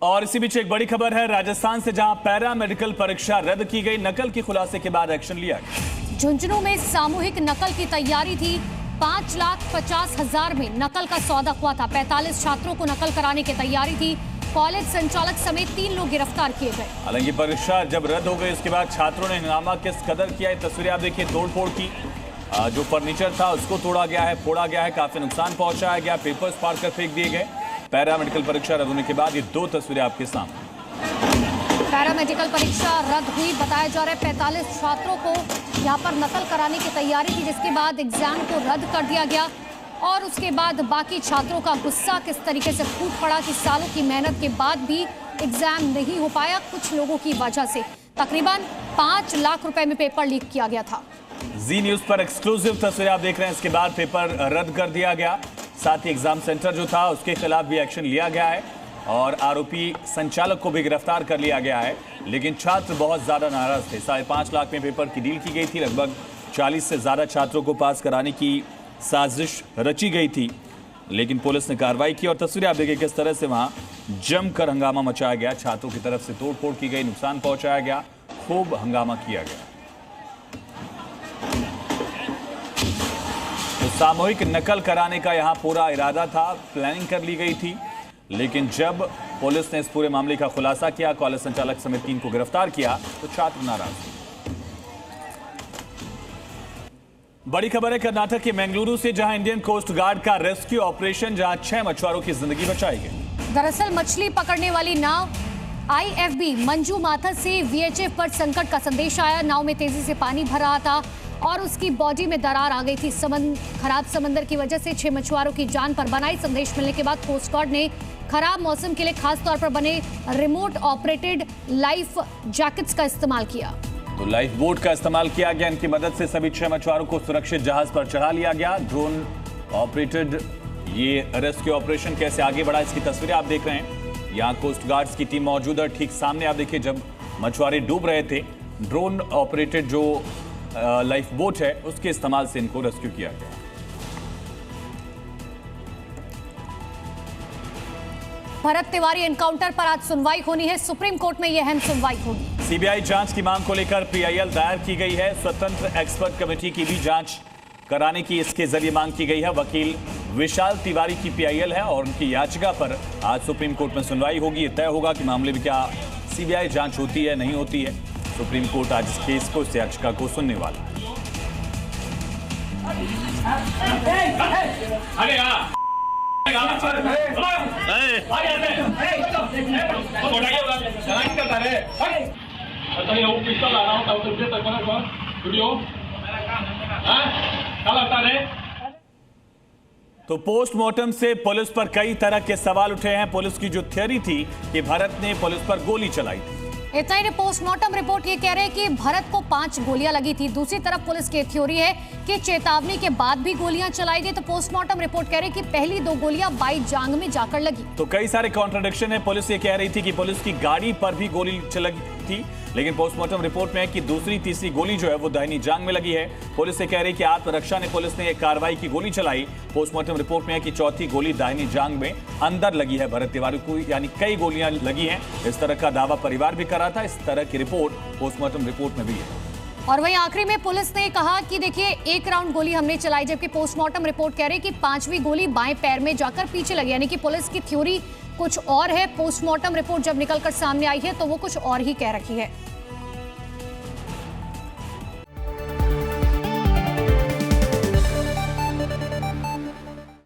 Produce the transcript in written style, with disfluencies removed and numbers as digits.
और इसी बीच एक बड़ी खबर है राजस्थान से, जहां पैरा मेडिकल परीक्षा रद्द की गई। नकल के खुलासे के बाद एक्शन लिया गया। झुंझुनू में सामूहिक नकल की तैयारी थी। 5,50,000 में नकल का सौदा हुआ था। 45 छात्रों को नकल कराने की तैयारी थी। कॉलेज संचालक समेत 3 लोग गिरफ्तार किए गए। हालांकि परीक्षा जब रद्द हो गई उसके बाद छात्रों ने हंगामा किस कदर किया, ये तस्वीरें आप देखिए। तोड़फोड़ की, जो फर्नीचर था उसको तोड़ा गया है, फोड़ा गया है, काफी नुकसान पहुंचाया गया, पेपर्स फाड़ कर फेंक दिए गए। पैरा मेडिकल परीक्षा रद्द होने के बाद ये 2 तस्वीरें आपके सामने। पैरा मेडिकल परीक्षा रद्द हुई। बताया जा रहा है 45 छात्रों को यहाँ पर नकल कराने की तैयारी थी, जिसके बाद एग्जाम को रद्द कर दिया गया। और उसके बाद बाकी छात्रों का गुस्सा किस तरीके से फूट पड़ा कि सालों की मेहनत के बाद भी एग्जाम नहीं हो पाया कुछ लोगों की वजह से। तकरीबन 5 लाख रुपए में पेपर लीक किया गया था। जी न्यूज पर एक्सक्लूसिव तस्वीरें आप देख रहे हैं। इसके बाद पेपर रद्द कर दिया गया। साथ ही एग्जाम सेंटर जो था उसके खिलाफ भी एक्शन लिया गया है और आरोपी संचालक को भी गिरफ्तार कर लिया गया है। लेकिन छात्र बहुत ज्यादा नाराज थे। 5.5 लाख में पेपर की डील की गई थी। लगभग 40 से ज्यादा छात्रों को पास कराने की साजिश रची गई थी, लेकिन पुलिस ने कार्रवाई की। और तस्वीरें आप देखिए किस तरह से वहां जमकर हंगामा मचाया गया। छात्रों की तरफ से तोड़फोड़ की गई, नुकसान पहुंचाया गया, खूब हंगामा किया गया। तो सामूहिक नकल कराने का यहां पूरा इरादा था, प्लानिंग कर ली गई थी। लेकिन जब पुलिस ने इस पूरे मामले का खुलासा किया, कॉलेज संचालक समेत 3 को गिरफ्तार किया, तो छात्र नाराज हुए। बड़ी खबर है कर्नाटक के मंगलुरु से, जहां इंडियन कोस्ट गार्ड का रेस्क्यू ऑपरेशन, जहां 6 मछुआरों की जिंदगी बचाई गई। दरअसल मछली पकड़ने वाली नाव IFB मंजू माथा से VHF पर संकट का संदेश आया। नाव में तेजी से पानी भर रहा था और उसकी बॉडी में दरार आ गई थी। खराब समंदर की वजह से 6 मछुआरों की जान पर बनाई। संदेश मिलने के बाद कोस्ट गार्ड ने खराब मौसम के लिए खास तौर पर बने रिमोट ऑपरेटेड लाइफ जैकेट्स का इस्तेमाल किया। तो लाइफ बोट का इस्तेमाल किया गया। इनकी मदद से सभी 6 मछुआरों को सुरक्षित जहाज पर चढ़ा लिया गया। ड्रोन ऑपरेटेड ये रेस्क्यू ऑपरेशन कैसे आगे बढ़ा, इसकी तस्वीरें आप देख रहे हैं। यहाँ कोस्ट गार्ड्स की टीम मौजूद है। ठीक सामने आप देखिए, जब मछुआरे डूब रहे थे, ड्रोन ऑपरेटेड जो लाइफ बोट है उसके इस्तेमाल से इनको रेस्क्यू किया गया। भरत तिवारी एनकाउंटर पर आज सुनवाई होनी है। सुप्रीम कोर्ट में यह अहम सुनवाई होगी। सीबीआई जांच की मांग को लेकर PIL दायर की गई है। स्वतंत्र एक्सपर्ट कमेटी की भी जांच कराने की इसके जरिए मांग की गई है। वकील विशाल तिवारी की PIL है और उनकी याचिका पर आज सुप्रीम कोर्ट में सुनवाई होगी। ये तय होगा कि मामले में क्या CBI जांच होती है, नहीं होती है। सुप्रीम कोर्ट आज इस केस को, इस याचिका को सुनने वाला है। तो पोस्टमार्टम से पुलिस पर कई तरह के सवाल उठे हैं। पुलिस की जो थ्योरी थी कि भरत ने पुलिस पर गोली चलाई थी। इतना ही पोस्टमार्टम रिपोर्ट ये कह रहे हैं कि भरत को 5 गोलियां लगी थी। दूसरी तरफ पुलिस की थ्योरी है कि चेतावनी के बाद भी गोलियां चलाई गई। तो पोस्टमार्टम रिपोर्ट कह रही है कि पहली 2 गोलियां बाई जांग में जाकर लगी। तो कई सारे कॉन्ट्रडिक्शन है। पुलिस ये कह रही थी कि पुलिस की गाड़ी पर भी गोली चली थी, लेकिन पोस्टमार्टम रिपोर्ट में है कि दूसरी तीसरी गोली जो है वो दाहिनी जांग में लगी है। पुलिस ये कह रही है कि आत्मरक्षा ने पुलिस ने एक कार्रवाई की गोली चलाई। पोस्टमार्टम रिपोर्ट में है कि चौथी गोली दाहिनी जांग में अंदर लगी है भरत तिवारी को, यानी कई गोलियां लगी हैं। इस तरह का दावा परिवार भी कर रहा था। इस तरह की रिपोर्ट पोस्टमार्टम रिपोर्ट में भी है। और वहीं आखिरी में पुलिस ने कहा कि देखिए 1 राउंड गोली हमने चलाई, जबकि पोस्टमार्टम रिपोर्ट कह रही है कि 5वीं गोली बाएं पैर में जाकर पीछे लगी। यानी कि पुलिस की थ्योरी कुछ और है, पोस्टमार्टम रिपोर्ट जब निकलकर सामने आई है तो वो कुछ और ही कह रखी है।